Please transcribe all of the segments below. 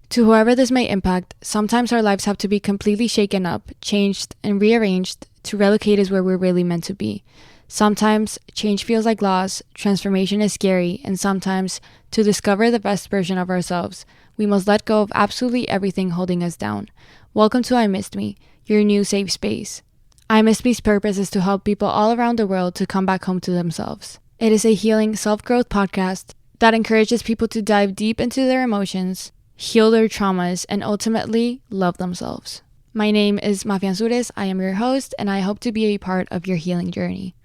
To whoever this may impact, sometimes our lives have to be completely shaken up, changed, and rearranged to relocate us where we're really meant to be. Sometimes change feels like loss, transformation is scary, and sometimes, to discover the best version of ourselves, we must let go of absolutely everything holding us down. Welcome to I Missed Me, your new safe space. I Missed Me's purpose is to help people all around the world to come back home to themselves. It is a healing self-growth podcast that encourages people to dive deep into their emotions, heal their traumas, and ultimately love themselves. My name is Mafia Ansures. I am your host, and I hope to be a part of your healing journey.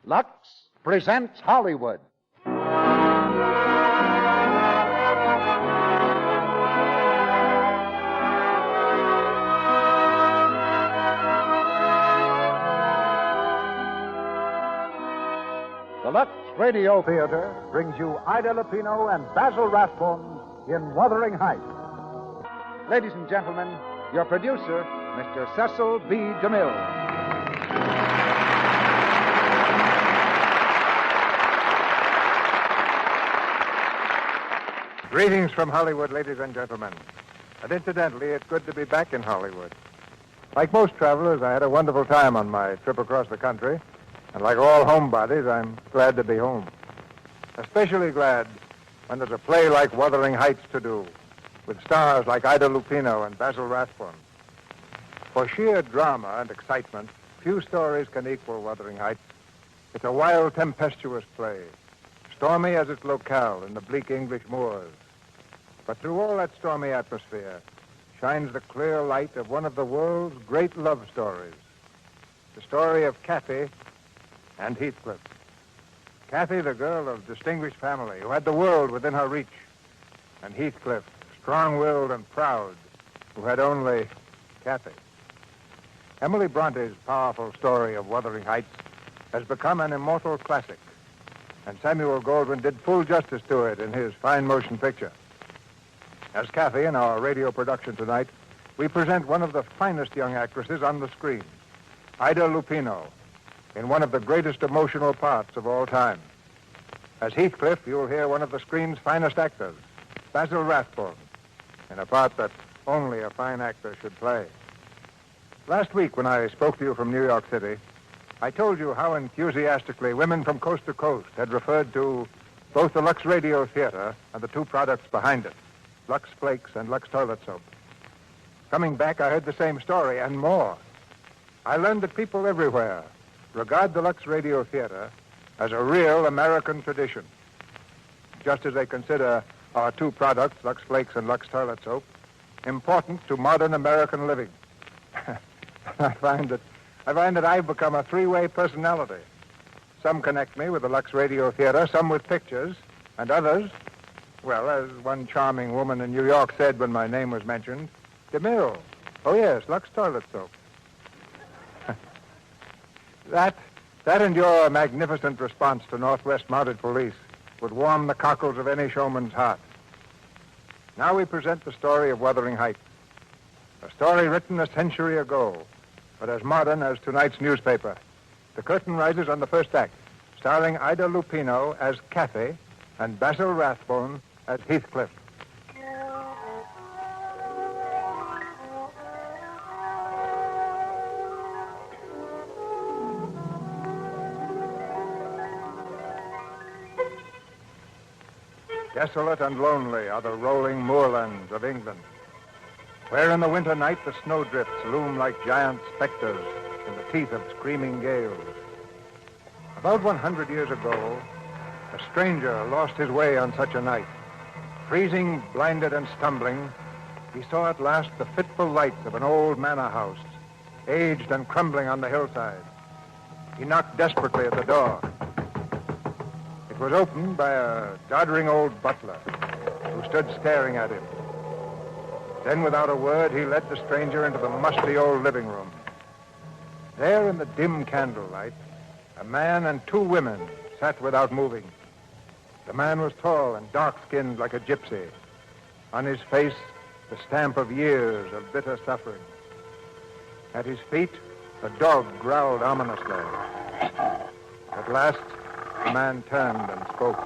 Lux presents Hollywood. The Lux Radio Theater brings you Ida Lupino and Basil Rathbone in Wuthering Heights. Ladies and gentlemen, your producer, Mr. Cecil B. DeMille. Greetings from Hollywood, ladies and gentlemen. And incidentally, it's good to be back in Hollywood. Like most travelers, I had a wonderful time on my trip across the country. And like all homebodies, I'm glad to be home. Especially glad when there's a play like Wuthering Heights to do, with stars like Ida Lupino and Basil Rathbone. For sheer drama and excitement, few stories can equal Wuthering Heights. It's a wild, tempestuous play, stormy as its locale in the bleak English moors. But through all that stormy atmosphere shines the clear light of one of the world's great love stories, the story of Cathy and Heathcliff. Cathy, the girl of distinguished family who had the world within her reach, and Heathcliff, strong-willed and proud, who had only Cathy. Emily Bronte's powerful story of Wuthering Heights has become an immortal classic, and Samuel Goldwyn did full justice to it in his fine motion picture. As Cathy in our radio production tonight, we present one of the finest young actresses on the screen, Ida Lupino, in one of the greatest emotional parts of all time. As Heathcliff, you'll hear one of the screen's finest actors, Basil Rathbone, in a part that only a fine actor should play. Last week, when I spoke to you from New York City, I told you how enthusiastically women from coast to coast had referred to both the Lux Radio Theater and the two products behind it, Lux Flakes and Lux Toilet Soap. Coming back, I heard the same story and more. I learned that people everywhere regard the Lux Radio Theater as a real American tradition, just as they consider our two products, Lux Flakes and Lux Toilet Soap, important to modern American living. I find that I've become a three-way personality. Some connect me with the Lux Radio Theater, some with pictures, and others, well, as one charming woman in New York said when my name was mentioned, DeMille. Oh, yes, Lux Toilet Soap. That and your magnificent response to Northwest Mounted Police would warm the cockles of any showman's heart. Now we present the story of Wuthering Heights, a story written a century ago, but as modern as tonight's newspaper. The curtain rises on the first act, starring Ida Lupino as Cathy and Basil Rathbone as Heathcliff. Desolate and lonely are the rolling moorlands of England, where in the winter night the snowdrifts loom like giant specters in the teeth of screaming gales. About 100 years ago, a stranger lost his way on such a night. Freezing, blinded, and stumbling, he saw at last the fitful lights of an old manor house, aged and crumbling on the hillside. He knocked desperately at the door. It was opened by a doddering old butler who stood staring at him. Then, without a word, he led the stranger into the musty old living room. There, in the dim candlelight, a man and two women sat without moving. The man was tall and dark-skinned like a gypsy. On his face, the stamp of years of bitter suffering. At his feet, a dog growled ominously. At last, the man turned and spoke.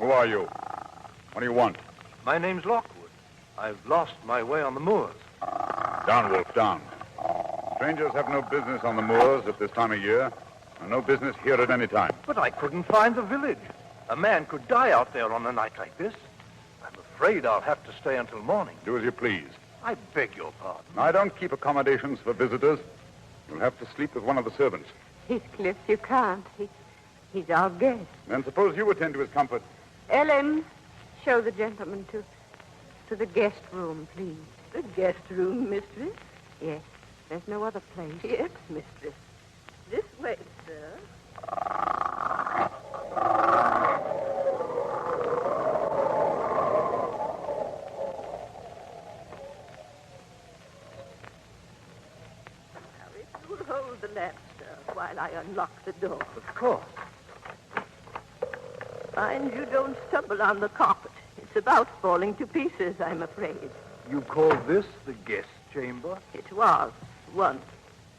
Who are you? What do you want? My name's Lockwood. I've lost my way on the moors. Down, Wolf, down. Strangers have no business on the moors at this time of year, and no business here at any time. But I couldn't find the village. A man could die out there on a night like this. I'm afraid I'll have to stay until morning. Do as you please. I beg your pardon. I don't keep accommodations for visitors. You'll have to sleep with one of the servants. Heathcliff, you can't. He's our guest. Then suppose you attend to his comfort. Ellen, show the gentleman to the guest room, please. The guest room, mistress? Yes. There's no other place. Yes, mistress. This way, sir. Now, if you'll hold the lamp, sir, while I unlock the door. Of course. Mind you don't stumble on the carpet. It's about falling to pieces, I'm afraid. You call this the guest chamber? It was, once.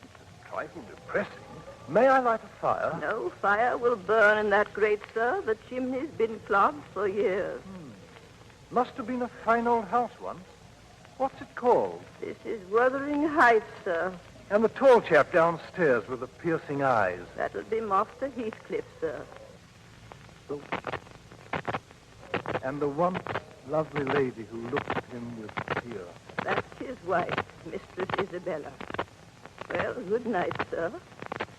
It's a trifle depressing. May I light a fire? No fire will burn in that grate, sir. The chimney's been clogged for years. Must have been a fine old house once. What's it called? This is Wuthering Heights, sir. And the tall chap downstairs with the piercing eyes. That'll be Master Heathcliff, sir. And the once lovely lady who looked at him with fear. That's his wife, Mistress Isabella. Well, good night, sir.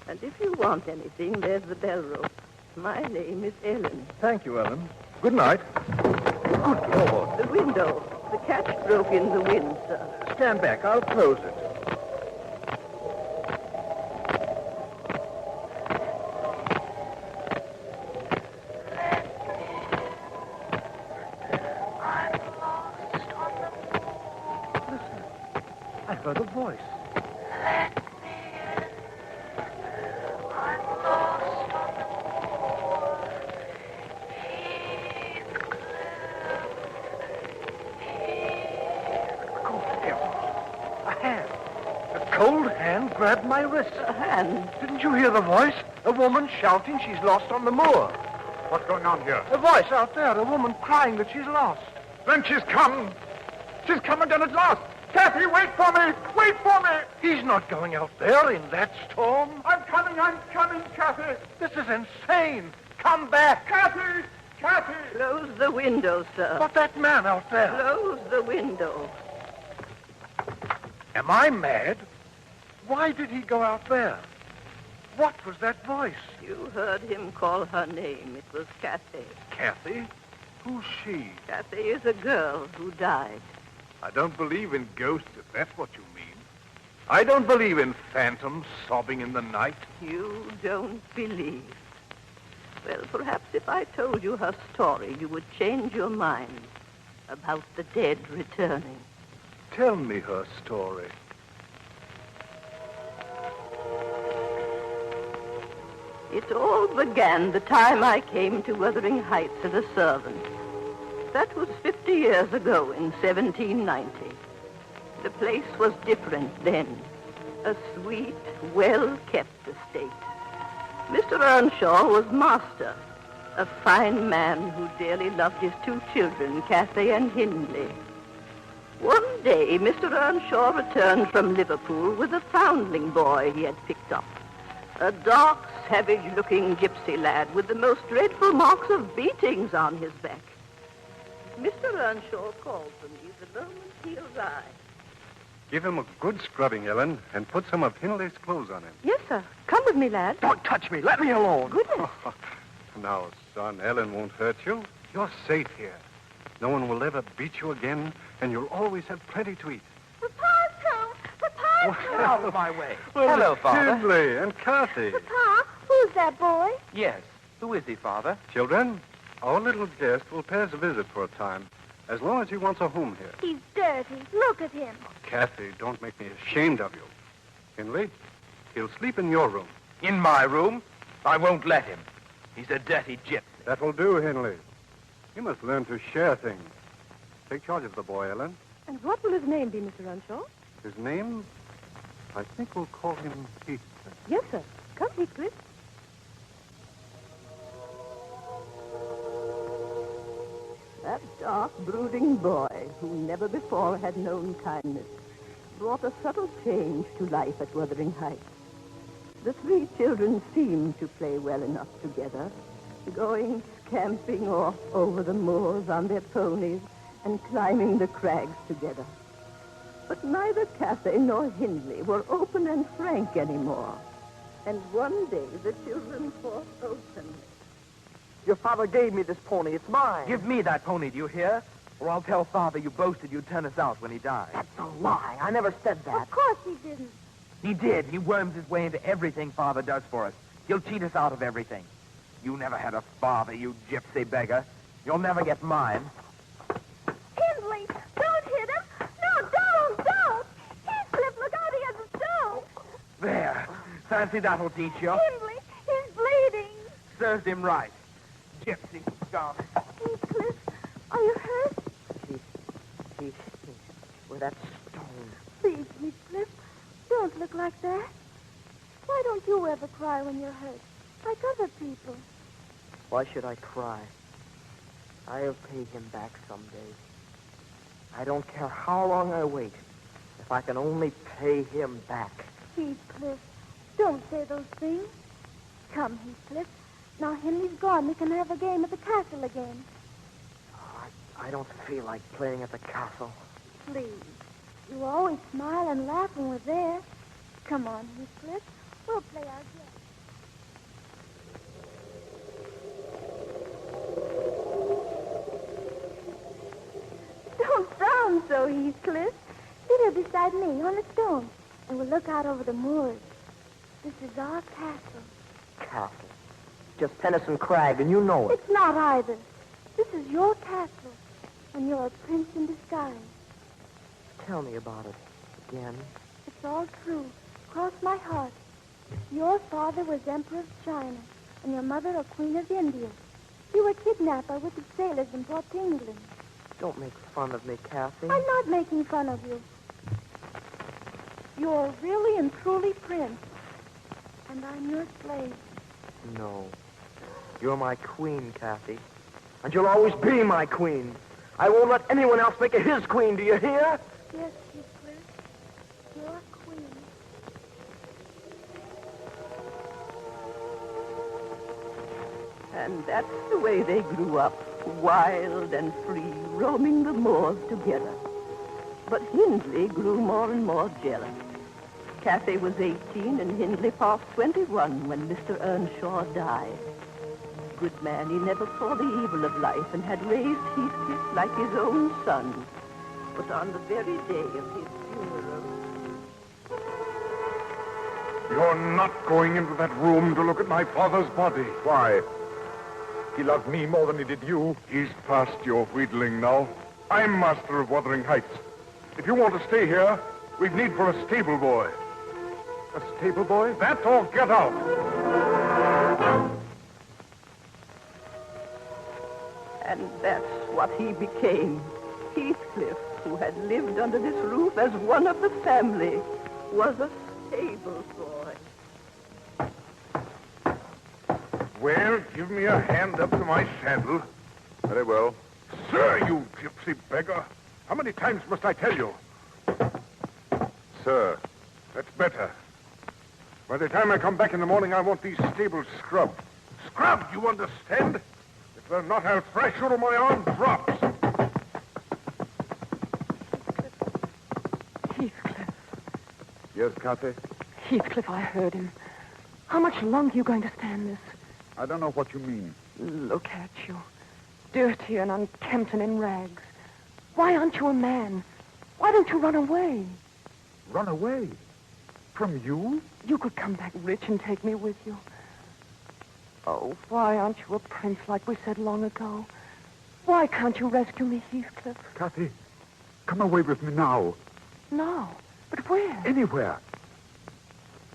And if you want anything, there's the bell rope. My name is Ellen. Thank you, Ellen. Good night. Good Lord. The window. The catch broke in the wind, sir. Stand back. I'll close it. I heard a voice. Let me in. I'm lost on the moor. Heathcliff. Good heavens. A hand. A cold hand grabbed my wrist. A hand. Didn't you hear the voice? A woman shouting she's lost on the moor. What's going on here? A voice out there. A woman crying that she's lost. Then she's come. She's come again at last. Kathy, wait for me! Wait for me! He's not going out there in that storm. I'm coming, Kathy! This is insane. Come back. Kathy! Kathy! Close the window, sir. But that man out there. Close the window. Am I mad? Why did he go out there? What was that voice? You heard him call her name. It was Kathy. Kathy? Who's she? Kathy is a girl who died. I don't believe in ghosts, if that's what you mean. I don't believe in phantoms sobbing in the night. You don't believe. Well, perhaps if I told you her story, you would change your mind about the dead returning. Tell me her story. It all began the time I came to Wuthering Heights as a servant. That was 50 years ago in 1790. The place was different then. A sweet, well-kept estate. Mr. Earnshaw was master, a fine man who dearly loved his two children, Cathy and Hindley. One day, Mr. Earnshaw returned from Liverpool with a foundling boy he had picked up. A dark, savage-looking gypsy lad with the most dreadful marks of beatings on his back. Mr. Earnshaw called for me the moment he arrived. Give him a good scrubbing, Ellen, and put some of Hindley's clothes on him. Yes, sir. Come with me, lad. Don't touch me. Let me alone. Goodness. Now, son, Ellen won't hurt you. You're safe here. No one will ever beat you again, and you'll always have plenty to eat. Papa's home. Papa's home. Out of my way. Well, Hello, Father. Hindley and Cathy. Papa, who's that boy? Yes. Who is he, Father? Children, our little guest will pay us a visit for a time, as long as he wants a home here. He's dirty. Look at him. Cathy, don't make me ashamed of you. Hindley, he'll sleep in your room. In my room? I won't let him. He's a dirty gypsy. That will do, Hindley. You must learn to share things. Take charge of the boy, Ellen. And what will his name be, Mr. Earnshaw? His name? I think we'll call him Heathcliff. Yes, sir. Come, Heathcliff. That dark, brooding boy, who never before had known kindness, brought a subtle change to life at Wuthering Heights. The three children seemed to play well enough together, going scamping off over the moors on their ponies and climbing the crags together. But neither Cathay nor Hindley were open and frank anymore. And one day the children fought openly. Your father gave me this pony. It's mine. Give me that pony, do you hear? Or I'll tell Father you boasted you'd turn us out when he died. That's a lie. I never said that. Of course he didn't. He did. He worms his way into everything Father does for us. He'll cheat us out of everything. You never had a father, you gypsy beggar. You'll never get mine. Hindley, don't hit him. No, don't. Heathcliff, look out, he has a stone. There. Fancy that'll teach you. Hindley, he's bleeding. Served him right. Gypsy scum. Heathcliff, are you hurt? He hit me with that stone. Please, Heathcliff, don't look like that. Why don't you ever cry when you're hurt, like other people? Why should I cry? I'll pay him back someday. I don't care how long I wait, if I can only pay him back. Heathcliff, don't say those things. Come, Heathcliff. Now Henley's gone. We can have a game at the castle again. I don't feel like playing at the castle. Please. You always smile and laugh when we're there. Come on, Heathcliff. We'll play our game. Don't frown so, Heathcliff. Sit here beside me on a stone, and we'll look out over the moors. This is our castle. Castle? Just Tennyson Crag, and you know it. It's not either. This is your castle, and you're a prince in disguise. Tell me about it again. It's all true. Cross my heart. Your father was Emperor of China, and your mother a Queen of India. You were kidnapped by wicked sailors and brought to England. Don't make fun of me, Kathy. I'm not making fun of you. You're really and truly prince, and I'm your slave. No. You're my queen, Kathy. And you'll always be my queen. I won't let anyone else make her his queen, do you hear? Yes, Heathcliff. You're queen. And that's the way they grew up, wild and free, roaming the moors together. But Hindley grew more and more jealous. Cathay was 18 and Hindley past 21 when Mr. Earnshaw died. Good man, he never saw the evil of life and had raised Heathcliff like his own son. But on the very day of his funeral... You're not going into that room to look at my father's body. Why? He loved me more than he did you. He's past your wheedling now. I'm master of Wuthering Heights. If you want to stay here, we've need for a stable boy. A stable boy? That or get out. And that's what he became. Heathcliff, who had lived under this roof as one of the family, was a stable boy. Well, give me a hand up to my saddle. Very well. Sir, you gypsy beggar. How many times must I tell you? Sir. That's better. By the time I come back in the morning, I want these stables scrubbed. Scrubbed, you understand? If they're not, I'll thrash you till my arm drops. Heathcliff. Yes, Cathay? Heathcliff, I heard him. How much longer are you going to stand this? I don't know what you mean. Look at you. Dirty and unkempt and in rags. Why aren't you a man? Why don't you run away? Run away? From you? You could come back rich and take me with you. Oh, why aren't you a prince like we said long ago? Why can't you rescue me, Heathcliff? Cathay, come away with me now. No, but where? Anywhere.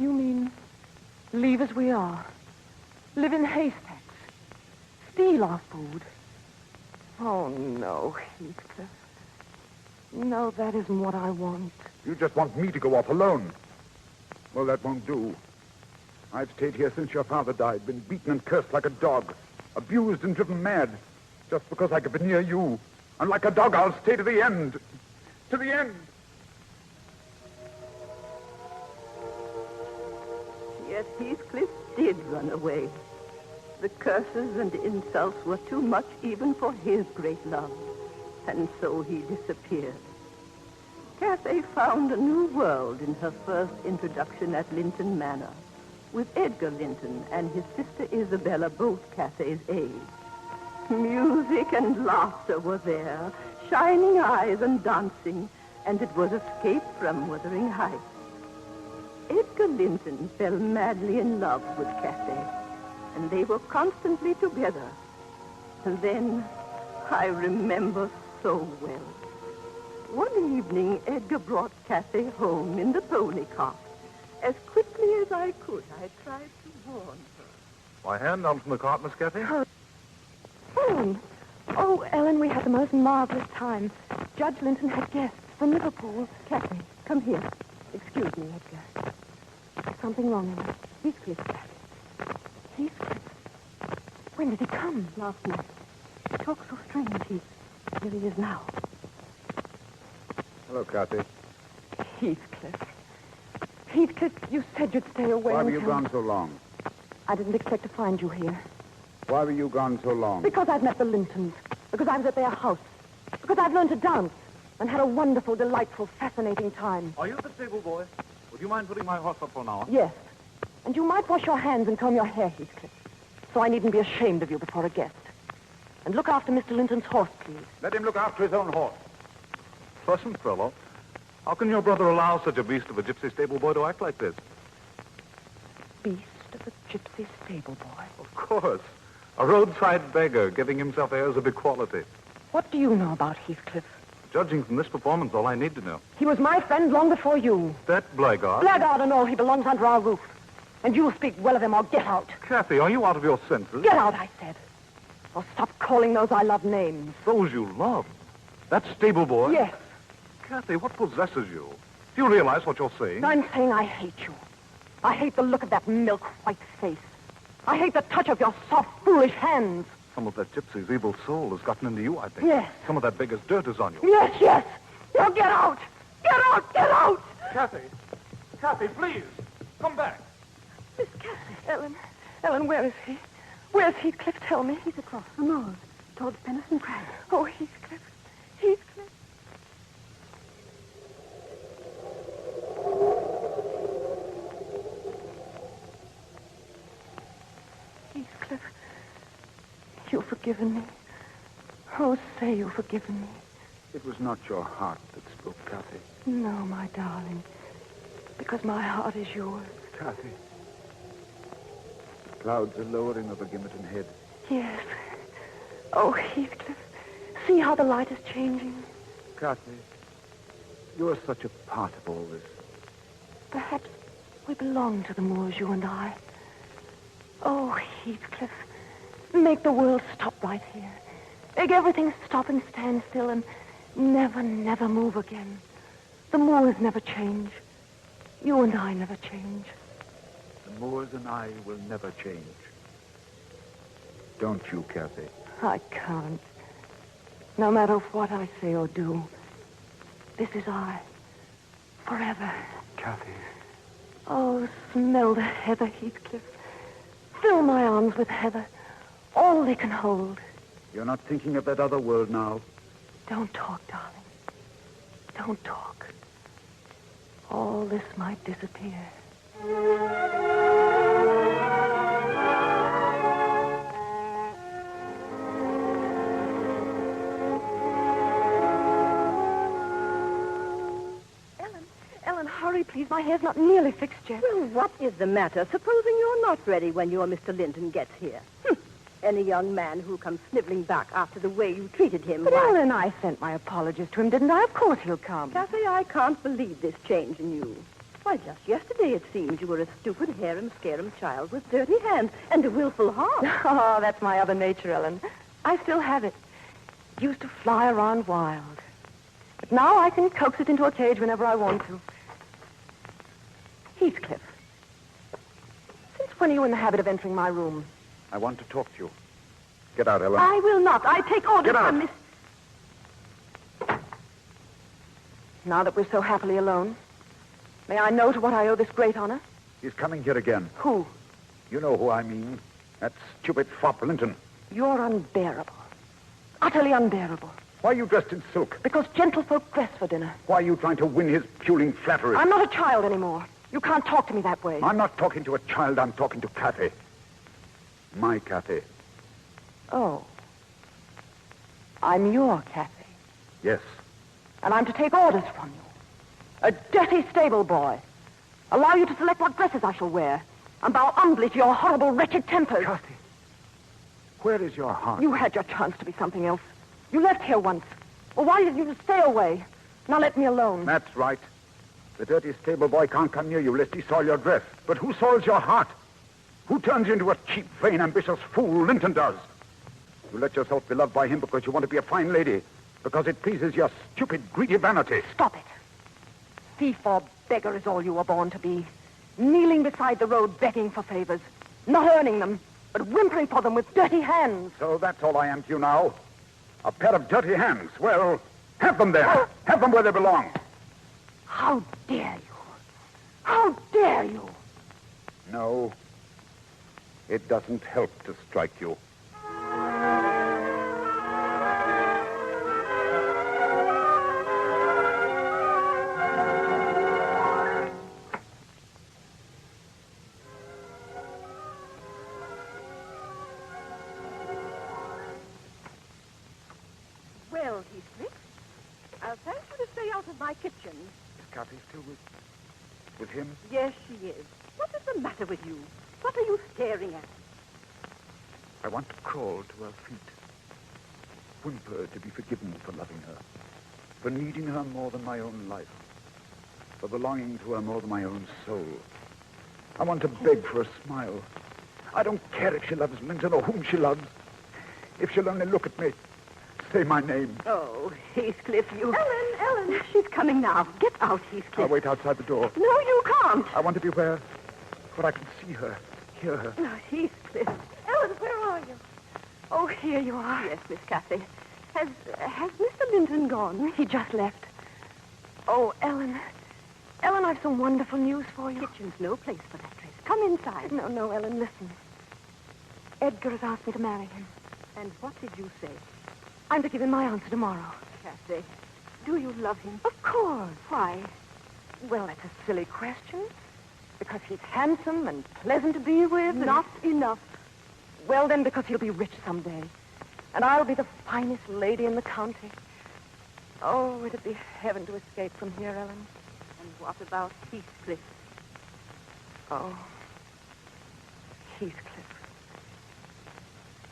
You mean leave as we are? Live in haystacks? Steal our food? Oh, no, Heathcliff. No, that isn't what I want. You just want me to go off alone. Well, that won't do. I've stayed here since your father died, been beaten and cursed like a dog, abused and driven mad. Just because I could be near you. And like a dog, I'll stay to the end. To the end. Yet Heathcliff did run away. The curses and insults were too much even for his great love. And so he disappeared. Cathay found a new world in her first introduction at Linton Manor, with Edgar Linton and his sister Isabella, both Cathay's age. Music and laughter were there, shining eyes and dancing, and it was escape from Wuthering Heights. Edgar Linton fell madly in love with Cathay, and they were constantly together. And then I remember so well. One evening, Edgar brought Cathay home in the pony cart. As quickly as I could, I tried to warn her. My hand down from the cart, Miss Cathy. Ellen. Oh, Ellen, we had the most marvelous time. Judge Linton had guests from Liverpool. Cathay, come here. Excuse me, Edgar. There's something wrong, Ellen. Heathcliff. Heathcliff? When did he come? Last night. He talks so strange. Here he is now. Hello, Cathy. Heathcliff. Heathcliff, you said you'd stay away. Why were you gone so long? I didn't expect to find you here. Why were you gone so long? Because I've met the Lintons. Because I was at their house. Because I've learned to dance and had a wonderful, delightful, fascinating time. Are you the stable boy? Would you mind putting my horse up for an hour? Yes. And you might wash your hands and comb your hair, Heathcliff, so I needn't be ashamed of you before a guest. And look after Mr. Linton's horse, please. Let him look after his own horse. Pleasant fellow. How can your brother allow such a beast of a gypsy stable boy to act like this? Beast of a gypsy stable boy? Of course. A roadside beggar giving himself airs of equality. What do you know about Heathcliff? Judging from this performance, all I need to know. He was my friend long before you. That blackguard? Blackguard and all, he belongs under our roof. And you'll speak well of him or get out. Cathy, are you out of your senses? Get out, I said. Or stop calling those I love names. Those you love? That stable boy? Yes. Cathy, what possesses you? Do you realize what you're saying? I'm saying I hate you. I hate the look of that milk-white face. I hate the touch of your soft, foolish hands. Some of that gypsy's evil soul has gotten into you, I think. Yes. Some of that beggar's dirt is on you. Yes, yes. Now get out. Get out, get out. Cathy, please, come back. Miss Cathy. Ellen, where is he? Where's Heathcliff? Tell me. He's across the moors, towards Penistone Crag. Oh, Heathcliff. Heathcliff, you've forgiven me. Oh, say you've forgiven me. It was not your heart that spoke, Cathy. No, my darling. Because my heart is yours. Cathy. The clouds are lowering over Gimmerton Head. Yes. Oh, Heathcliff, see how the light is changing. Cathy, you're such a part of all this. Perhaps we belong to the moors, you and I. Oh, Heathcliff, make the world stop right here. Make everything stop and stand still and never, never move again. The moors never change. You and I never change. The moors and I will never change. Don't you, Cathy? I can't. No matter what I say or do, this is I. Forever. Cathy. Oh, smell the heather, Heathcliff. Fill my arms with heather. All they can hold. You're not thinking of that other world now? Don't talk, darling. Don't talk. All this might disappear. Ellen, hurry, please. My hair's not nearly fixed yet. Well, what is the matter? Supposing you're not ready when your Mr. Linton gets here. Any young man who comes sniveling back after the way you treated him. But Ellen, I sent my apologies to him, didn't I? Of course he'll come. Cathy, I can't believe this change in you. Why, just yesterday it seems you were a stupid, harum-scarum child with dirty hands and a willful heart. Oh, that's my other nature, Ellen. I still have it. Used to fly around wild. But now I can coax it into a cage whenever I want to. Heathcliff, since when are you in the habit of entering my room? I want to talk to you. Get out, Ellen. I will not. I take orders Get out. from Miss... Now that we're so happily alone, may I know to what I owe this great honor? He's coming here again. Who? You know who I mean. That stupid fop Linton. You're unbearable. Utterly unbearable. Why are you dressed in silk? Because gentlefolk dress for dinner. Why are you trying to win his puling flattery? I'm not a child anymore. You can't talk to me that way. I'm not talking to a child. I'm talking to Kathy. My Kathy. Oh. I'm your Kathy. Yes. And I'm to take orders from you. A dirty stable boy. Allow you to select what dresses I shall wear. And bow humbly to your horrible, wretched tempers. Kathy, where is your heart? You had your chance to be something else. You left here once. Well, why did you stay away? Now let me alone. That's right. The dirty stable boy can't come near you lest he soil your dress. But who soils your heart? Who turns you into a cheap, vain, ambitious fool? Linton does. You let yourself be loved by him because you want to be a fine lady. Because it pleases your stupid, greedy vanity. Stop it. Thief or beggar is all you were born to be. Kneeling beside the road begging for favors. Not earning them, but whimpering for them with dirty hands. So that's all I am to you now? A pair of dirty hands. Well, have them there. Have them where they belong. How dare you? How dare you? No. It doesn't help to strike you. Well, Heathcliff, I'll thank you to stay out of my kitchen. Is Kathy still with him? Yes, she is. What is the matter with you? What are you staring at? I want to crawl to her feet. Whimper to be forgiven for loving her. For needing her more than my own life. For belonging to her more than my own soul. I want to beg for a smile. I don't care if she loves Linton or whom she loves. If she'll only look at me. Say my name. Oh, Heathcliff, you... Ellen! She's coming now. Get out, Heathcliff. I'll wait outside the door. No, you can't. I want to be where I can see her, hear her. No, Heathcliff. Ellen, where are you? Oh, here you are. Yes, Miss Cathy. Has Mr. Linton gone? He just left. Oh, Ellen. Ellen, I've some wonderful news for you. Kitchen's no place for that dress. Come inside. No, Ellen, listen. Edgar has asked me to marry him. And what did you say? I'm to give him my answer tomorrow. Cathy, do you love him? Of course. Why? Well, that's a silly question. Because he's handsome and pleasant to be with. Not enough. Well, then, because he'll be rich someday. And I'll be the finest lady in the county. Oh, it'd be heaven to escape from here, Ellen. And what about Heathcliff? Oh, Heathcliff.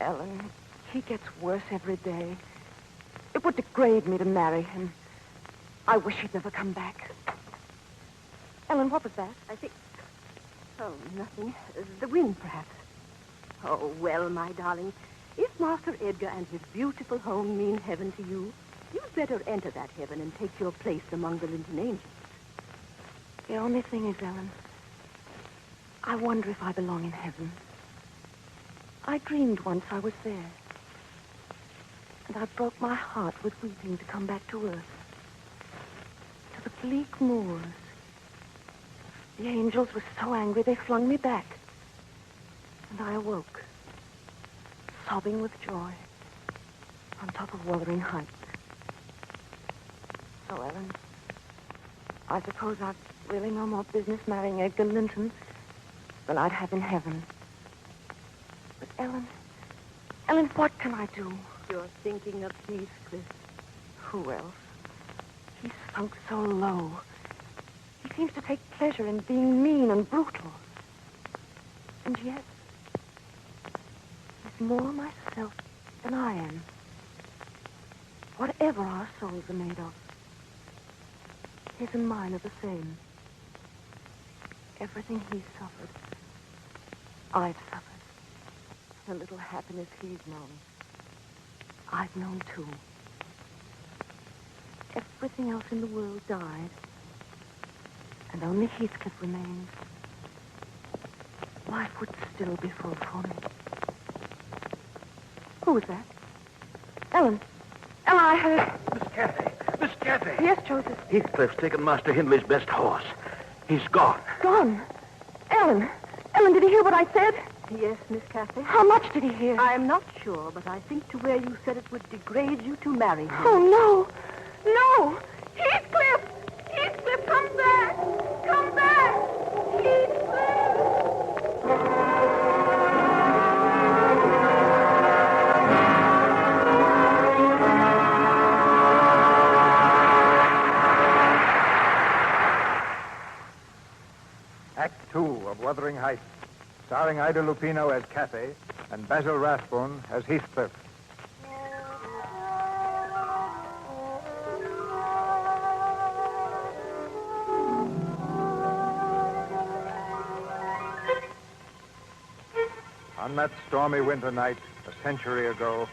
Ellen, he gets worse every day. It would degrade me to marry him. I wish he'd never come back. Ellen, what was that? I think... Oh, nothing. The wind, perhaps. Oh, well, my darling, if Master Edgar and his beautiful home mean heaven to you, you'd better enter that heaven and take your place among the Linton angels. The only thing is, Ellen, I wonder if I belong in heaven. I dreamed once I was there. And I broke my heart with weeping to come back to earth. To the bleak moors. The angels were so angry they flung me back. And I awoke, sobbing with joy, on top of Wuthering Heights. So, Ellen, I suppose I've really no more business marrying Edgar Linton than I'd have in heaven. But, Ellen, what can I do? You're thinking of Heathcliff. Who else? He's sunk so low. He seems to take pleasure in being mean and brutal. And yet, he's more myself than I am. Whatever our souls are made of, his and mine are the same. Everything he's suffered, I've suffered. The little happiness he's known, I've known too. Everything else in the world died, and only Heathcliff remains. Life would still be full for me. Who was that? Ellen. Ellen, I heard... Miss Cathy! Miss Cathy! Yes, Joseph. Heathcliff's taken Master Hindley's best horse. He's gone. Gone. Ellen. Ellen, did he hear what I said? Yes, Miss Cathy. How much did he hear? I'm not sure, but I think to where you said it would degrade you to marry him. Oh, no. No. Heathcliff! Heathcliff, come back! Come back! Heathcliff! Act 2 of Wuthering Heights, starring Ida Lupino as Cathy and Basil Rathbone as Heathcliff. On that stormy winter night, a century ago,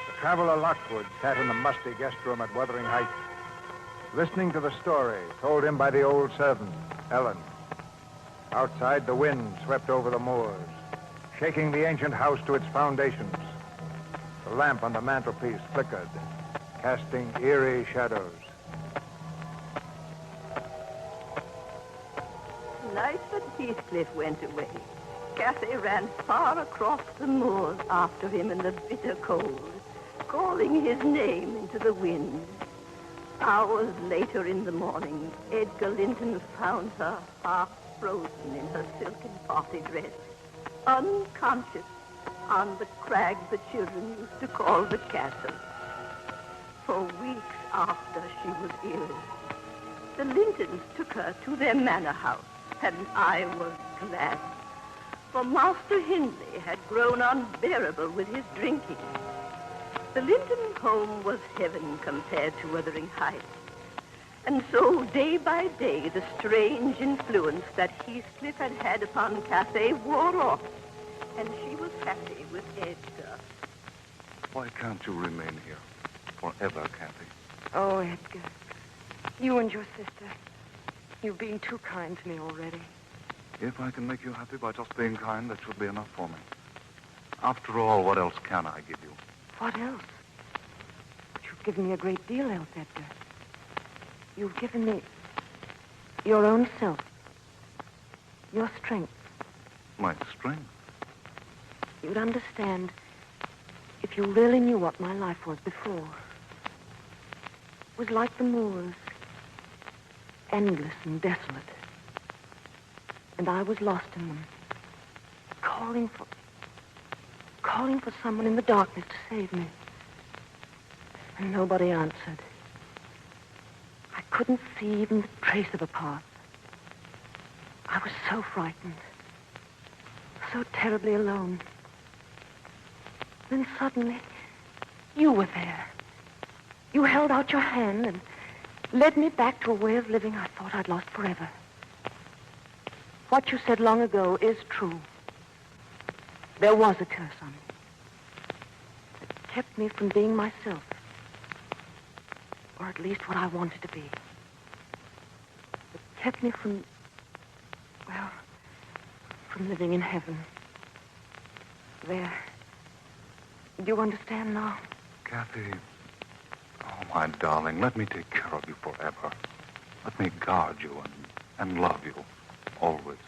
the traveler Lockwood sat in the musty guest room at Wuthering Heights, listening to the story told him by the old servant, Ellen. Outside, the wind swept over the moors, shaking the ancient house to its foundations. The lamp on the mantelpiece flickered, casting eerie shadows. The night that Heathcliff went away, Cathy ran far across the moors after him in the bitter cold, calling his name into the wind. Hours later in the morning, Edgar Linton found her half frozen in her silken party dress, unconscious on the crag the children used to call the castle. For weeks after she was ill, the Lintons took her to their manor house, and I was glad. For Master Hindley had grown unbearable with his drinking. The Linton home was heaven compared to Wuthering Heights. And so, day by day, the strange influence that Heathcliff had had upon Cathy wore off, and she was happy with Edgar. Why can't you remain here forever, Cathy? Oh, Edgar. You and your sister. You've been too kind to me already. If I can make you happy by just being kind, that should be enough for me. After all, what else can I give you? What else? You've given me a great deal else, Edgar. You've given me your own self, your strength. My strength? You'd understand if you really knew what my life was before. It was like the moors, endless and desolate. And I was lost in them, calling for someone in the darkness to save me. And nobody answered. I couldn't see even the trace of a path. I was so frightened, so terribly alone. Then suddenly, you were there. You held out your hand and led me back to a way of living I thought I'd lost forever. What you said long ago is true. There was a curse on me. It kept me from being myself. Or at least what I wanted to be. It kept me from living in heaven. There. Do you understand now? Cathy, oh, my darling, let me take care of you forever. Let me guard you and love you. Always.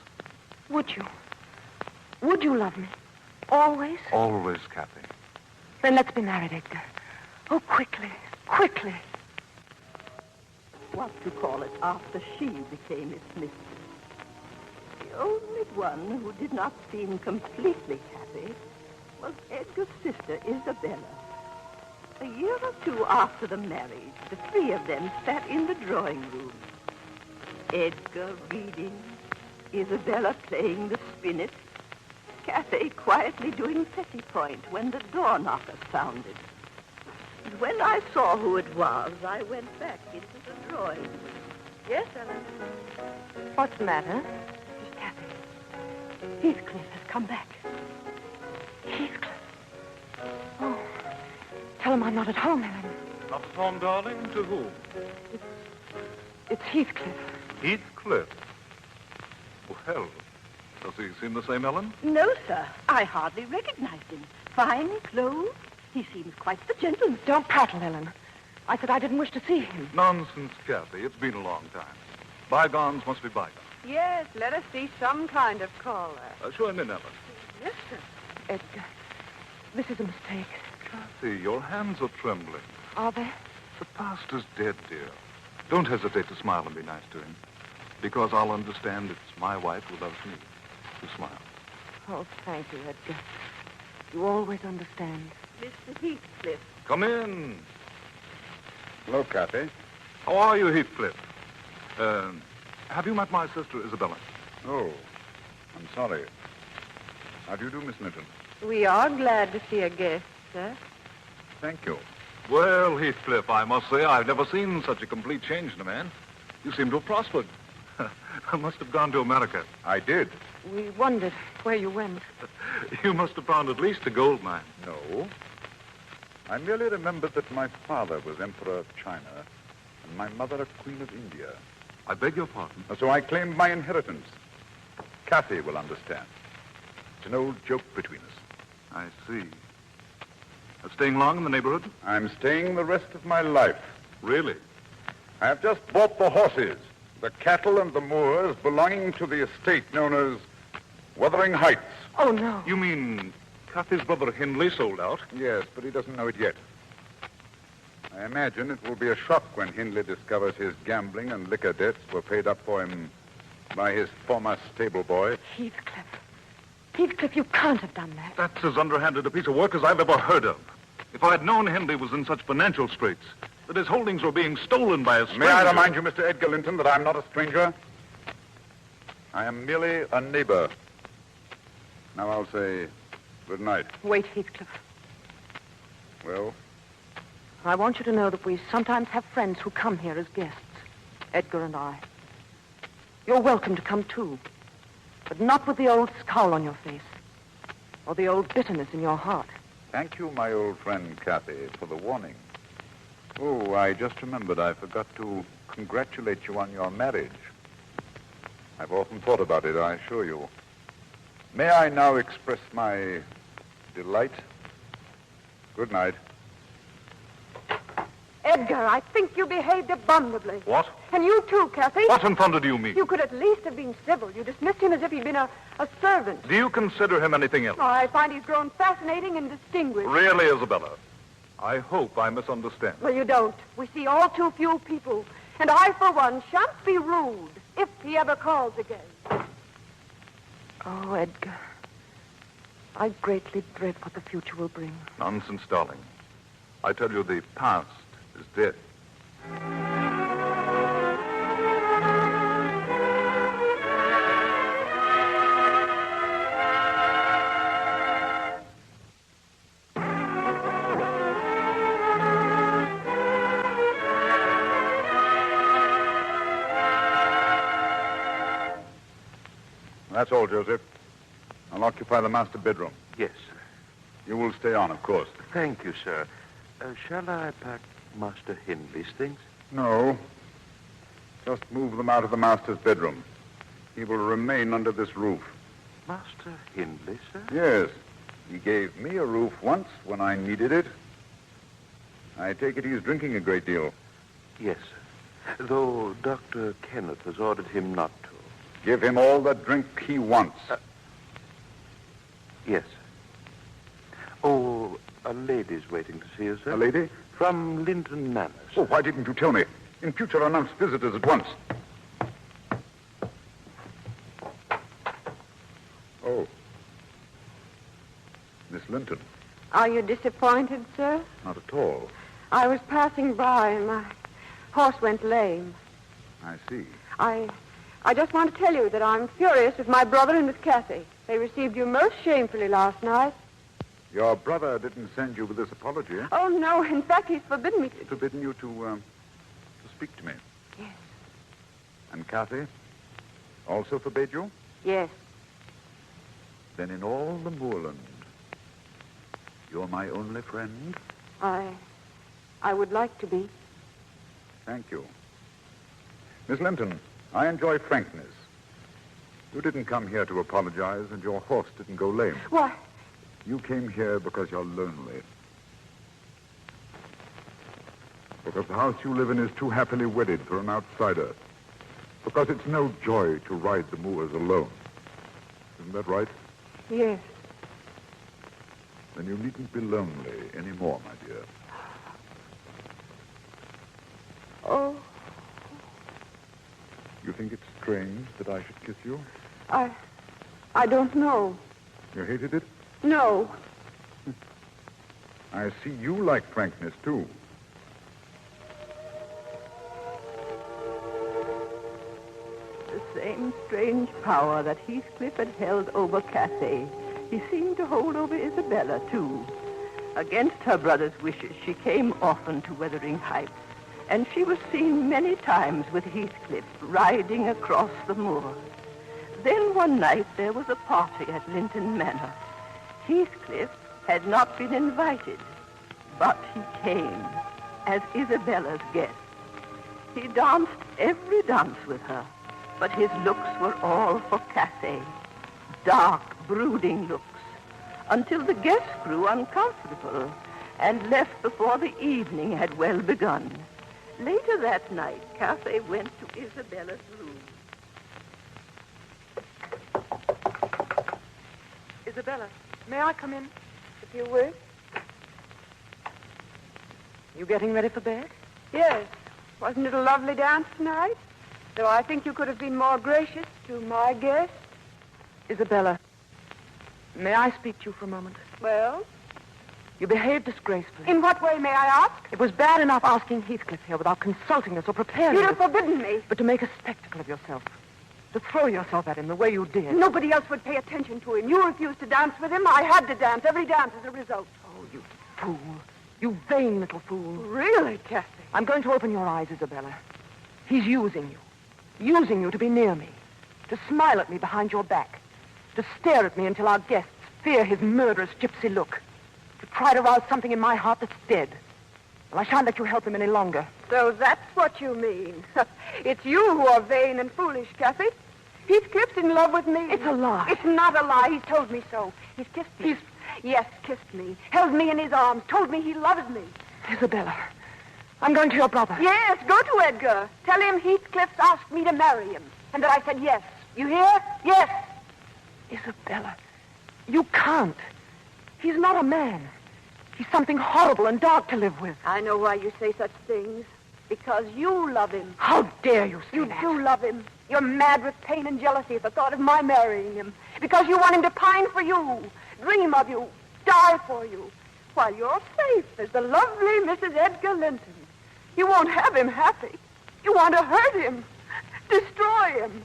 Would you? Would you love me? Always? Always, Cathy. Then let's be married, Edgar. Oh, quickly. Quickly. What to call it after she became its mistress. The only one who did not seem completely happy was Edgar's sister, Isabella. A year or two after the marriage, the three of them sat in the drawing room. Edgar reading, Isabella playing the spinet, Cathy quietly doing Fetty Point when the door knocker sounded. And when I saw who it was, I went back into the drawing room. Yes, Ellen? What's the matter? It's Cathy. Heathcliff has come back. Heathcliff. Oh, tell him I'm not at home, Ellen. Not at home, darling? To whom? It's Heathcliff. Heathcliff. Well, does he seem the same, Ellen? No, sir. I hardly recognized him. Fine clothes? He seems quite the gentleman. Don't prattle, Ellen. I said I didn't wish to see him. Nonsense, Kathy. It's been a long time. Bygones must be bygones. Yes, let us see some kind of caller. Show him in, Ellen. Yes, sir. Edgar, this is a mistake. Kathy, your hands are trembling. Are they? The past is dead, dear. Don't hesitate to smile and be nice to him. Because I'll understand it's my wife who loves me. To smile. Oh, thank you, Edgar. You always understand. Mr. Heathcliff. Come in. Hello, Kathy. How are you, Heathcliff? Have you met my sister, Isabella? Oh, I'm sorry. How do you do, Miss Linton? We are glad to see a guest, sir. Thank you. Well, Heathcliff, I must say I've never seen such a complete change in a man. You seem to have prospered. I must have gone to America. I did. We wondered where you went. You must have found at least a gold mine. No. I merely remembered that my father was Emperor of China and my mother a Queen of India. I beg your pardon? So I claimed my inheritance. Kathy will understand. It's an old joke between us. I see. Staying long in the neighborhood? I'm staying the rest of my life. Really? I have just bought the horses, the cattle and the moors belonging to the estate known as Wuthering Heights. Oh, no. You mean Kathy's brother Hindley sold out? Yes, but he doesn't know it yet. I imagine it will be a shock when Hindley discovers his gambling and liquor debts were paid up for him by his former stable boy. Heathcliff. Heathcliff, you can't have done that. That's as underhanded a piece of work as I've ever heard of. If I had known Hindley was in such financial straits, that his holdings were being stolen by a stranger... May I remind you, Mr. Edgar Linton, that I'm not a stranger? I am merely a neighbor. Now I'll say good night. Wait, Heathcliff. Well? I want you to know that we sometimes have friends who come here as guests. Edgar and I. You're welcome to come, too. But not with the old scowl on your face. Or the old bitterness in your heart. Thank you, my old friend Kathy, for the warning. Oh, I just remembered I forgot to congratulate you on your marriage. I've often thought about it, I assure you. May I now express my delight? Good night. Edgar, I think you behaved abominably. What? And you too, Kathy. What in thunder do you mean? You could at least have been civil. You dismissed him as if he'd been a servant. Do you consider him anything else? Oh, I find he's grown fascinating and distinguished. Really, Isabella? I hope I misunderstand. Well, you don't. We see all too few people. And I, for one, shan't be rude if he ever calls again. Oh, Edgar. I greatly dread what the future will bring. Nonsense, darling. I tell you, the past is dead. That's all, Joseph. I'll occupy the master bedroom. Yes, sir. You will stay on, of course. Thank you, sir. Shall I pack Master Hindley's things? No. Just move them out of the master's bedroom. He will remain under this roof. Master Hindley, sir? Yes. He gave me a roof once when I needed it. I take it he's drinking a great deal. Yes, sir. Though Dr. Kenneth has ordered him not to. Give him all the drink he wants. Yes, sir. Oh, a lady's waiting to see you, sir. A lady? From Linton Manor, sir. Oh, why didn't you tell me? In future, announce visitors at once. Oh. Miss Linton. Are you disappointed, sir? Not at all. I was passing by and my horse went lame. I see. I just want to tell you that I'm furious with my brother and with Kathy. They received you most shamefully last night. Your brother didn't send you with this apology, eh? Oh, no. In fact, he's forbidden me to... Forbidden you to speak to me? Yes. And Kathy also forbade you? Yes. Then in all the moorland, you're my only friend? I would like to be. Thank you. Miss Linton, I enjoy frankness. You didn't come here to apologize, and your horse didn't go lame. Why, You came here because you're lonely. Because the house you live in is too happily wedded for an outsider. Because it's no joy to ride the moors alone. Isn't that right? Yes. Then you needn't be lonely anymore, my dear. Oh, You think it's strange that I should kiss you? I don't know. You hated it? No. I see you like frankness, too. The same strange power that Heathcliff had held over Cathay, he seemed to hold over Isabella, too. Against her brother's wishes, she came often to Wuthering Heights, and she was seen many times with Heathcliff riding across the moor. Then one night there was a party at Linton Manor. Heathcliff had not been invited, but he came as Isabella's guest. He danced every dance with her, but his looks were all for Cathay, dark, brooding looks, until the guests grew uncomfortable and left before the evening had well begun. Later that night, Cathay went to Isabella's room. Isabella, may I come in? If you wish. You getting ready for bed? Yes. Wasn't it a lovely dance tonight? Though I think you could have been more gracious to my guest. Isabella, may I speak to you for a moment? Well? You behaved disgracefully. In what way, may I ask? It was bad enough asking Heathcliff here without consulting us or preparing You'd us. have forbidden me. But to make a spectacle of yourself. To throw yourself at him the way you did. Nobody else would pay attention to him. You refused to dance with him. I had to dance. Every dance as a result. Oh, you fool. You vain little fool. Really, Cathy? I'm going to open your eyes, Isabella. He's using you. Using you to be near me. To smile at me behind your back. To stare at me until our guests fear his murderous gypsy look. To try to rouse something in my heart that's dead. Well, I shan't let you help him any longer. So that's what you mean. It's you who are vain and foolish, Cathy. Heathcliff's in love with me. It's a lie. It's not a lie. He's told me so. He's kissed me. Yes, kissed me. Held me in his arms. Told me he loves me. Isabella, I'm going to your brother. Yes, go to Edgar. Tell him Heathcliff's asked me to marry him. And that I said yes. You hear? Yes. Isabella, you can't. He's not a man. He's something horrible and dark to live with. I know why you say such things. Because you love him. How dare you say You that? do love him. You're mad with pain and jealousy at the thought of my marrying him. Because you want him to pine for you, dream of you, die for you. While you're safe as the lovely Mrs. Edgar Linton. You won't have him happy. You want to hurt him, destroy him.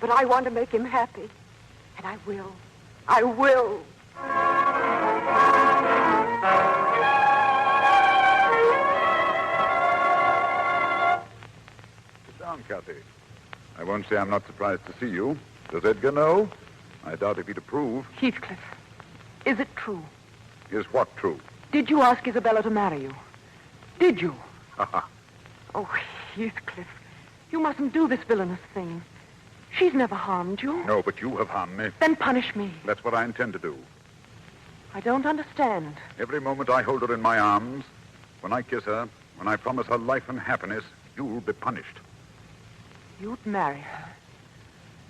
But I want to make him happy. And I will. I will. Sit down, Cathy. I won't say I'm not surprised to see you. Does Edgar know? I doubt if he'd approve. Heathcliff, is it true? Is what true? Did you ask Isabella to marry you? Did you? Oh, Heathcliff, you mustn't do this villainous thing. She's never harmed you. No, but you have harmed me. Then punish me. That's what I intend to do. I don't understand. Every moment I hold her in my arms, when I kiss her, when I promise her life and happiness, you'll be punished. You'd marry her.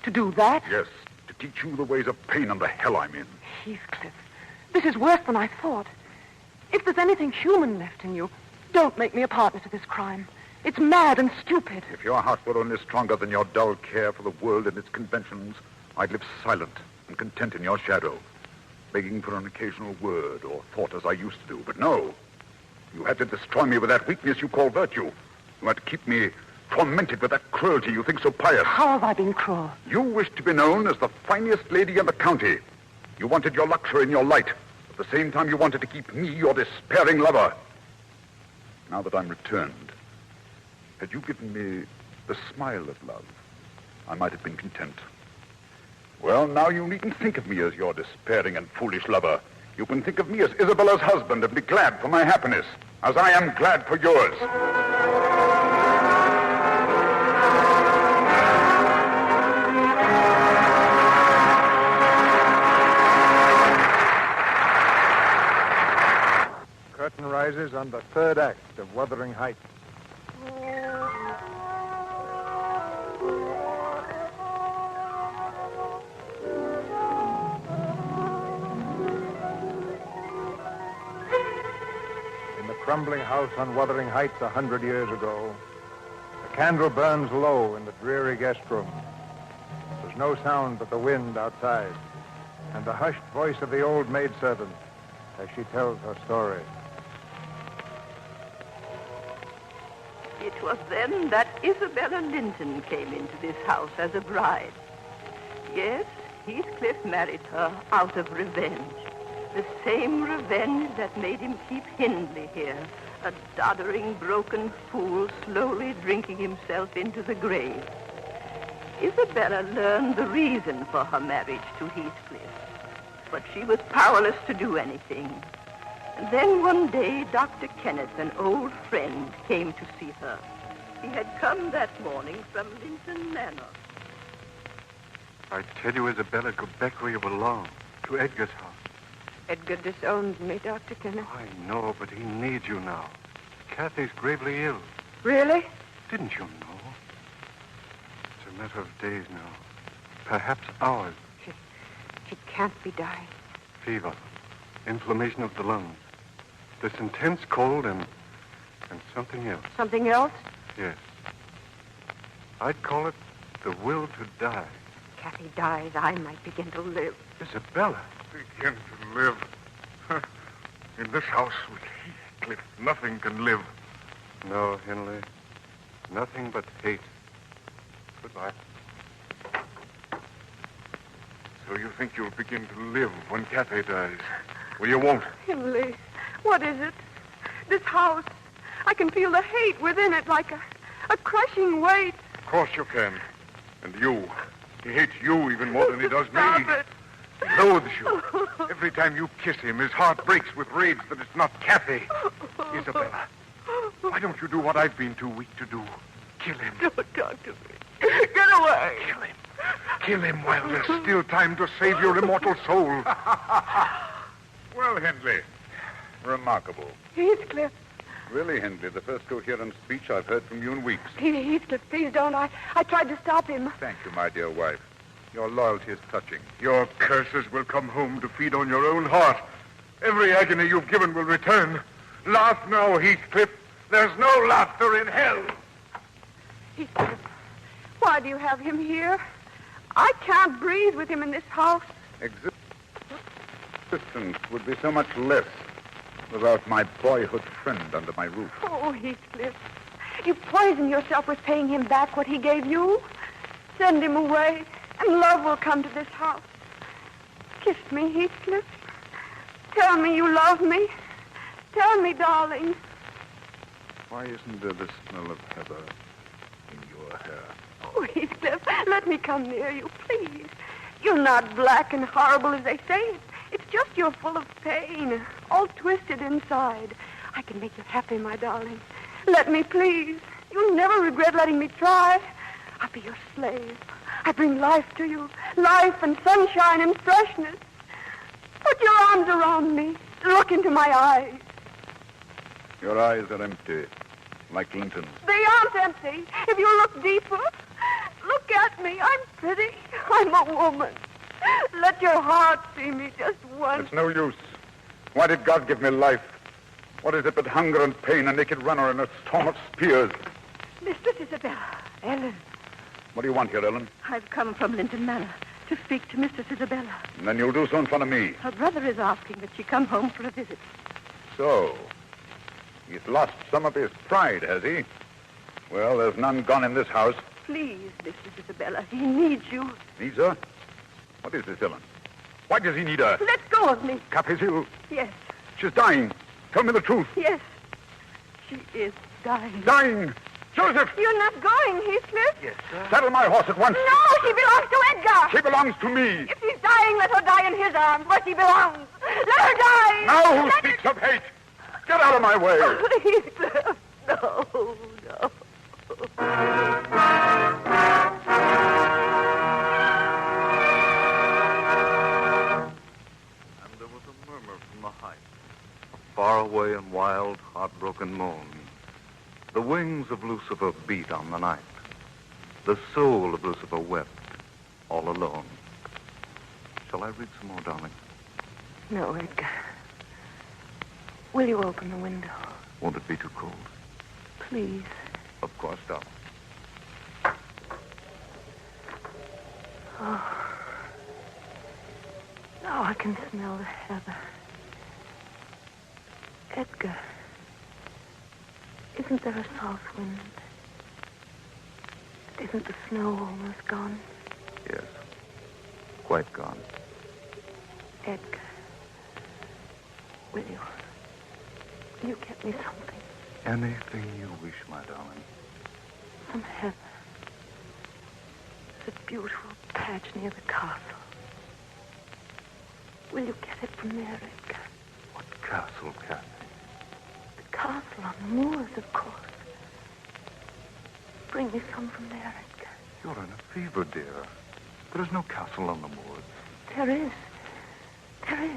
To do that? Yes, to teach you the ways of pain and the hell I'm in. Heathcliff, this is worse than I thought. If there's anything human left in you, don't make me a partner to this crime. It's mad and stupid. If your heart were only stronger than your dull care for the world and its conventions, I'd live silent and content in your shadow, begging for an occasional word or thought as I used to do. But no, you had to destroy me with that weakness you call virtue. You had to keep me tormented with that cruelty you think so pious. How have I been cruel? You wished to be known as the finest lady in the county. You wanted your luxury and your light. At the same time, you wanted to keep me your despairing lover. Now that I'm returned, had you given me the smile of love, I might have been content. Well, now you needn't think of me as your despairing and foolish lover. You can think of me as Isabella's husband and be glad for my happiness, as I am glad for yours. rises on the third act of Wuthering Heights. In the crumbling house on Wuthering Heights 100 years ago, the candle burns low in the dreary guest room. There's no sound but the wind outside and the hushed voice of the old maidservant as she tells her story. It was then that Isabella Linton came into this house as a bride. Yes, Heathcliff married her out of revenge. The same revenge that made him keep Hindley here, a doddering, broken fool slowly drinking himself into the grave. Isabella learned the reason for her marriage to Heathcliff, but she was powerless to do anything. And then one day, Dr. Kenneth, an old friend, came to see her. He had come that morning from Linton Manor. I tell you, Isabella, go back where you belong, to Edgar's house. Edgar disowns me, Dr. Kenneth. I know, but he needs you now. Kathy's gravely ill. Really? Didn't you know? It's a matter of days now. Perhaps hours. She can't be dying. Fever. Inflammation of the lungs. This intense cold and something else. Something else? Yes. I'd call it the will to die. Kathy dies, I might begin to live. Isabella. Begin to live. In this house with Heathcliff, nothing can live. No, Henley. Nothing but hate. Goodbye. So you think you'll begin to live when Kathy dies? Well, you won't. Hindley, what is it? This house. I can feel the hate within it like a crushing weight. Of course you can. And you. He hates you even more than he does Stop me. it. He loathes you. Every time you kiss him, his heart breaks with rage that it's not Kathy. Isabella, why don't you do what I've been too weak to do? Kill him. Don't talk to me. Get away. Kill him. Kill him while there's still time to save your immortal soul. Well, Hindley, remarkable. Heathcliff. Really, Hindley, the first coherent speech I've heard from you in weeks. Heathcliff, please don't. I tried to stop him. Thank you, my dear wife. Your loyalty is touching. Your curses will come home to feed on your own heart. Every agony you've given will return. Laugh now, Heathcliff. There's no laughter in hell. Heathcliff, why do you have him here? I can't breathe with him in this house. Existence would be so much less without my boyhood friend under my roof. Oh, Heathcliff, you poison yourself with paying him back what he gave you. Send him away, and love will come to this house. Kiss me, Heathcliff. Tell me you love me. Tell me, darling. Why isn't there the smell of heather in your hair? Oh, Heathcliff, let me come near you, please. You're not black and horrible as they say. It's just you're full of pain, all twisted inside. I can make you happy, my darling. Let me, please. You'll never regret letting me try. I'll be your slave. I bring life to you, life and sunshine and freshness. Put your arms around me. Look into my eyes. Your eyes are empty, like Linton's. They aren't empty. If you look deeper, look at me. I'm pretty. I'm a woman. Let your heart see me just once. It's no use. Why did God give me life? What is it but hunger and pain, a naked runner in a storm of spears? Mistress Isabella. Ellen. What do you want here, Ellen? I've come from Linton Manor to speak to Mistress Isabella. And then you'll do so in front of me. Her brother is asking that she come home for a visit. So, he's lost some of his pride, has he? Well, there's none gone in this house. Please, Mistress Isabella, he needs you. Needs her? What is this, Ellen? Why does he need her? Let go of me. Kathy's ill. Yes. She's dying. Tell me the truth. Yes. She is dying. Dying! Joseph! You're not going, Heathcliff. Yes, sir. Saddle my horse at once. No, she belongs to Edgar. She belongs to me. If she's dying, let her die in his arms, where she belongs. Let her die. Now who speaks of hate? Get out of my way. Heathcliff. No, no. And there was a murmur from the heights, a faraway and wild wings of Lucifer beat on the night. The soul of Lucifer wept, all alone. Shall I read some more, darling? No, Edgar. Will you open the window? Won't it be too cold? Please. Of course, darling. Oh. Oh, I can smell the heather. Edgar, isn't there a soft wind? Isn't the snow almost gone? Yes. Quite gone. Edgar, will you get me something? Anything you wish, my darling. Some heather. There's a beautiful patch near the castle. Will you get it from there, Edgar? What castle, Kathy? The castle on the moors, of course. Bring me some from there, Edgar. You're in a fever, dear. There is no castle on the moors. There is. There is.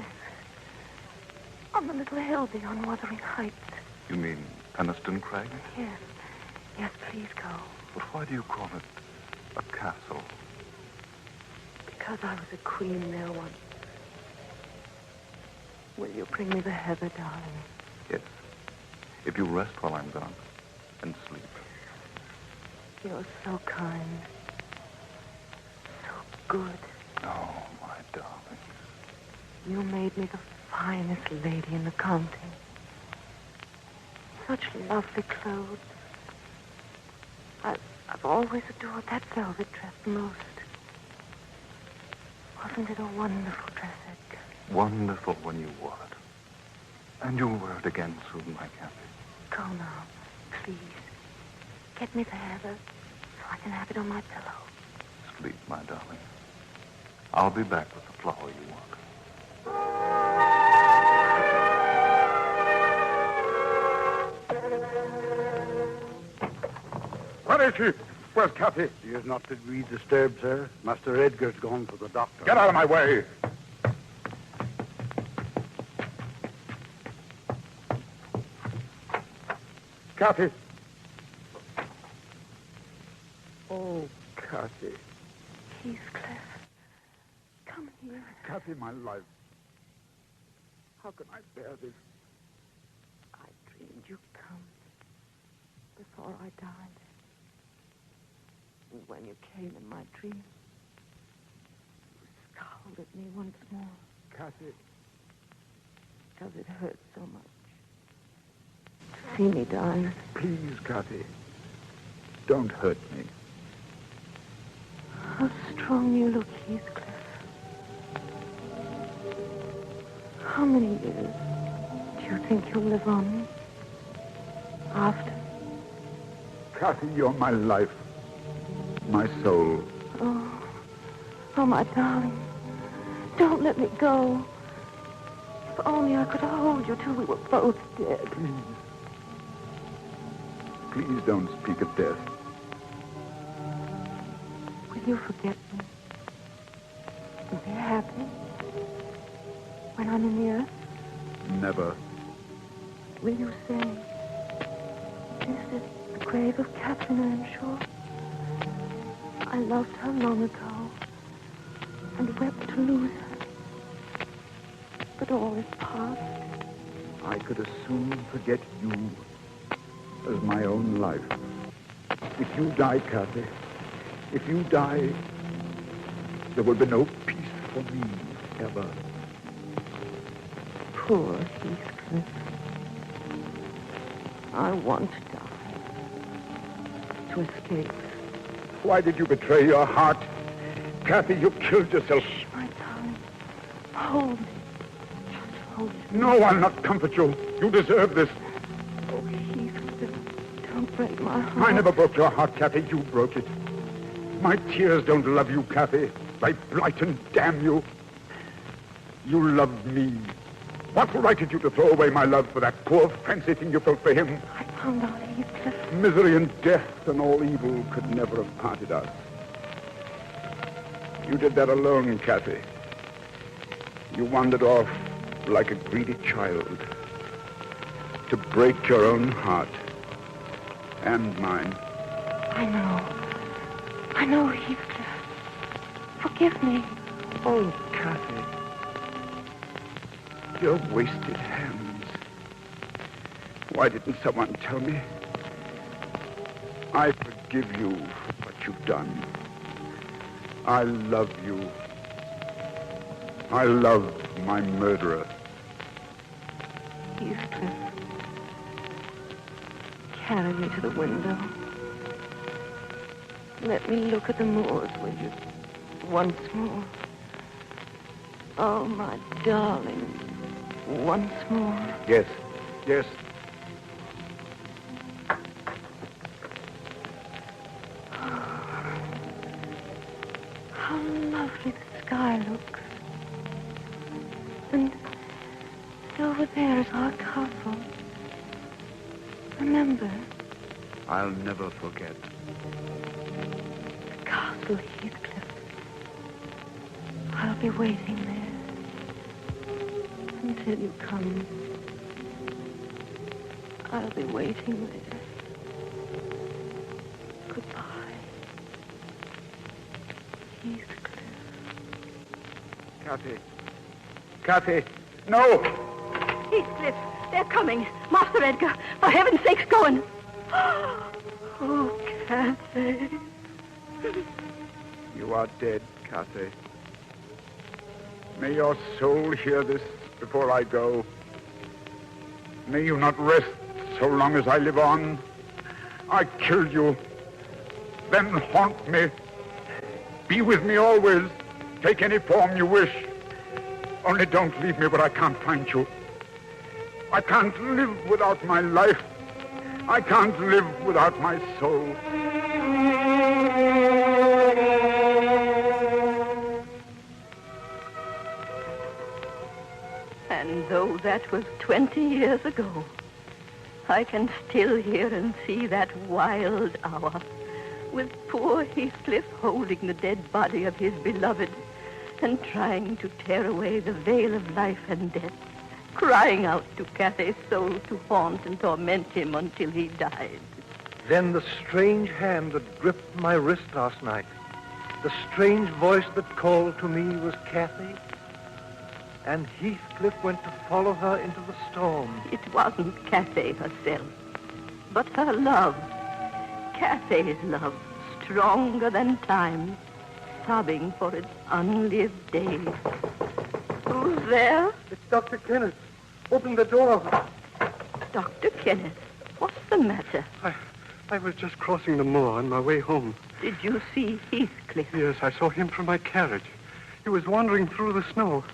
On the little hill beyond Wuthering Heights. You mean Penistone Crag? Yes. Yes, please go. But why do you call it a castle? Because I was a queen there once. Will you bring me the heather, darling? Yes. If you rest while I'm gone and sleep. You're so kind. So good. Oh, my darling. You made me the finest lady in the county. Such lovely clothes. I've always adored that velvet dress the most. Wasn't it a wonderful dress, Edgar? Wonderful when you wore it. And you'll wear it again soon, my Kathy. Go now, please. Get me the heather so I can have it on my pillow. Sleep, my darling. I'll be back with the flower you want. Where is she? Where's Kathy? She is not to be disturbed, sir. Master Edgar's gone for the doctor. Get out of my way. Kathy. Oh, Kathy. Heathcliff, come here. Kathy, my life. How can I bear this? I dreamed you'd come before I died. And when you came in my dream, you scowled at me once more. Kathy. Does it hurt so much to see me die? Please, Kathy. Don't hurt me. How strong you look, Heathcliff. How many years do you think you'll live on after? Kathy, you're my life. My soul. Oh, my darling. Don't let me go. If only I could hold you till we were both dead. Please. Please don't speak of death. Will you forget me? And be happy when I'm in the earth? Never. Will you say, this is the grave of Catherine Earnshaw? I loved her long ago and wept to lose her. But all is past. I could as soon forget you as my own life. If you die, Kathy, if you die, there will be no peace for me, ever. Poor Heathcliff. I want to die. To escape. Why did you betray your heart? Kathy, you killed yourself. My darling, hold me. Just hold me. No, I'll not comfort you. You deserve this. Oh, Heathcliff, don't break my heart. I never broke your heart, Kathy. You broke it. My tears don't love you, Kathy. They blight and damn you. You loved me. What righted you to throw away my love for that poor fancy thing you felt for him? I found out, Heathcliff. Misery and death and all evil could never have parted us. You did that alone, Kathy. You wandered off like a greedy child to break your own heart. And mine. I know, Heathcliff. Forgive me. Oh, Kathy. Your wasted hands. Why didn't someone tell me? I forgive you for what you've done. I love you. I love my murderer. Heathcliff, carry me to the window. Let me look at the moors with you once more. Oh, my darling, once more. Yes, yes. How lovely the sky looks. And over there is our castle. Remember? I'll never forget. The castle, Heathcliff. I'll be waiting there until you come. I'll be waiting there. Goodbye, Heathcliff. Kathy. Kathy. No! Heathcliff, they're coming. Master Edgar, for heaven's sakes, go and... Oh, Kathy. You are dead, Kathy. May your soul hear this before I go. May you not rest so long as I live on. I killed you. Then haunt me. Be with me always. Take any form you wish. Only don't leave me where I can't find you. I can't live without my life. I can't live without my soul. And though that was 20 years ago, I can still hear and see that wild hour, with poor Heathcliff holding the dead body of his beloved and trying to tear away the veil of life and death, crying out to Kathy's soul to haunt and torment him until he died. Then the strange hand that gripped my wrist last night, the strange voice that called to me was Kathy, and Heathcliff went to follow her into the storm. It wasn't Kathy herself, but her love, Kathy's love, stronger than time, sobbing for its unlived days. Who's there? It's Dr. Kenneth. Open the door. Dr. Kenneth, what's the matter? I was just crossing the moor on my way home. Did you see Heathcliff? Yes, I saw him from my carriage. He was wandering through the snow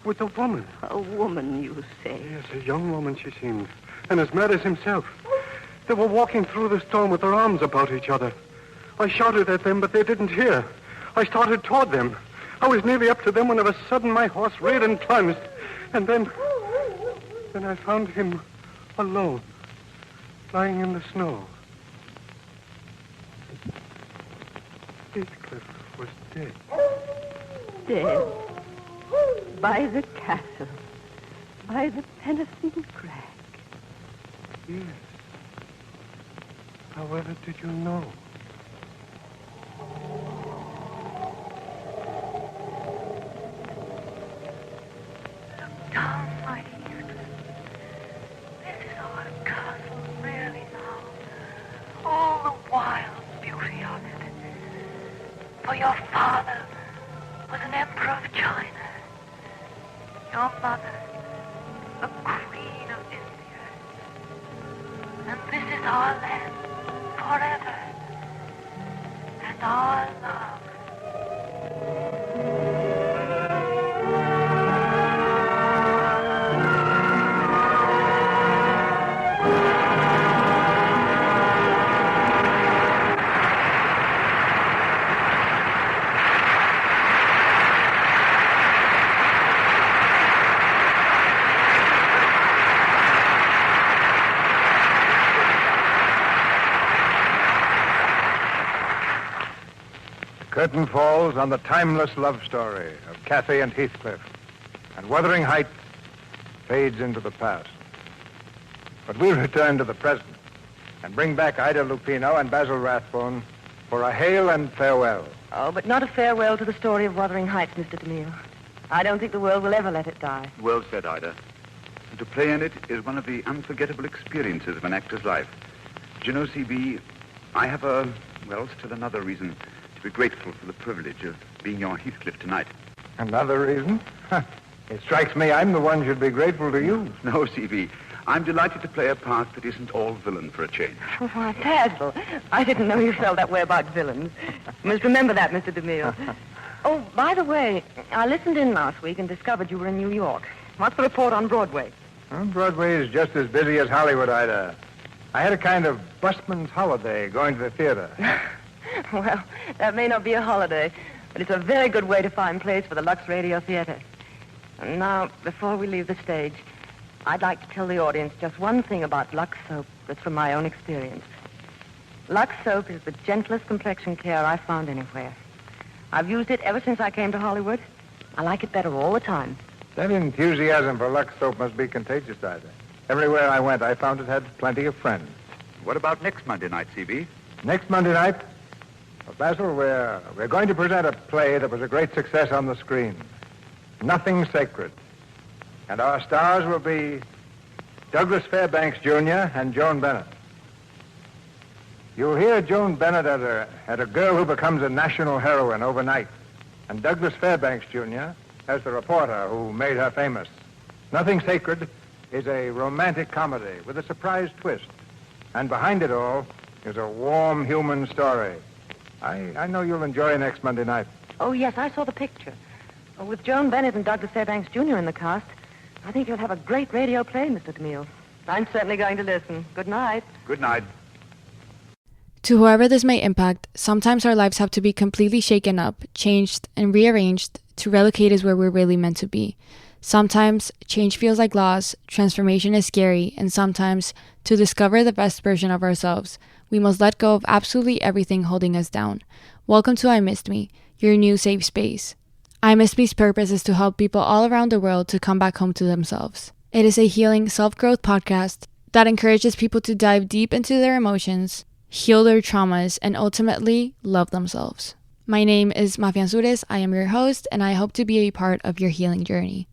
with a woman. A woman, you say? Yes, a young woman she seemed, and as mad as himself. They were walking through the storm with their arms about each other. I shouted at them, but they didn't hear. I started toward them. I was nearly up to them when of a sudden my horse reared and plunged. And then I found him alone, lying in the snow. Heathcliff was dead. Dead. By the castle. By the Penistone Crag. Yes. However did you know? Down, my Heathcliff. This is our castle, really now. All the wild beauty of it. For your father was an emperor of China. Your mother, a queen of India. And this is our land forever. And our love. Curtain falls on the timeless love story of Kathy and Heathcliff, and Wuthering Heights fades into the past. But we'll return to the present and bring back Ida Lupino and Basil Rathbone for a hail and farewell. Oh, but not a farewell to the story of Wuthering Heights, Mr. DeMille. I don't think the world will ever let it die. Well said, Ida. And to play in it is one of the unforgettable experiences of an actor's life. Do you know, C.B., I have still another reason to be grateful for the privilege of being your Heathcliff tonight. Another reason? It strikes me I'm the one should be grateful to you. No, C.B., I'm delighted to play a part that isn't all villain for a change. Why, Basil, I didn't know you felt that way about villains. You must remember that, Mr. DeMille. Oh, by the way, I listened in last week and discovered you were in New York. What's the report on Broadway? Well, Broadway is just as busy as Hollywood, Ida. I had a kind of busman's holiday going to the theater. Well, that may not be a holiday, but it's a very good way to find place for the Lux Radio Theater. And now, before we leave the stage, I'd like to tell the audience just one thing about Lux soap that's from my own experience. Lux soap is the gentlest complexion care I've found anywhere. I've used it ever since I came to Hollywood. I like it better all the time. That enthusiasm for Lux soap must be contagious, Ida. Everywhere I went, I found it had plenty of friends. What about next Monday night, C.B.? Next Monday night? Well, Basil, we're going to present a play that was a great success on the screen. Nothing Sacred. And our stars will be Douglas Fairbanks, Jr. and Joan Bennett. You'll hear Joan Bennett as a girl who becomes a national heroine overnight. And Douglas Fairbanks, Jr. as the reporter who made her famous. Nothing Sacred is a romantic comedy with a surprise twist. And behind it all is a warm human story. I know you'll enjoy next Monday night. Oh, yes, I saw the picture. With Joan Bennett and Douglas Fairbanks, Jr. in the cast, I think you'll have a great radio play, Mr. DeMille. I'm certainly going to listen. Good night. Good night. To whoever this may impact, sometimes our lives have to be completely shaken up, changed, and rearranged to relocate us where we're really meant to be. Sometimes change feels like loss, transformation is scary, and sometimes, to discover the best version of ourselves, we must let go of absolutely everything holding us down. Welcome to I Missed Me, your new safe space. I Missed Me's purpose is to help people all around the world to come back home to themselves. It is a healing self-growth podcast that encourages people to dive deep into their emotions, heal their traumas, and ultimately love themselves. My name is Mafian Sures. I am your host, and I hope to be a part of your healing journey.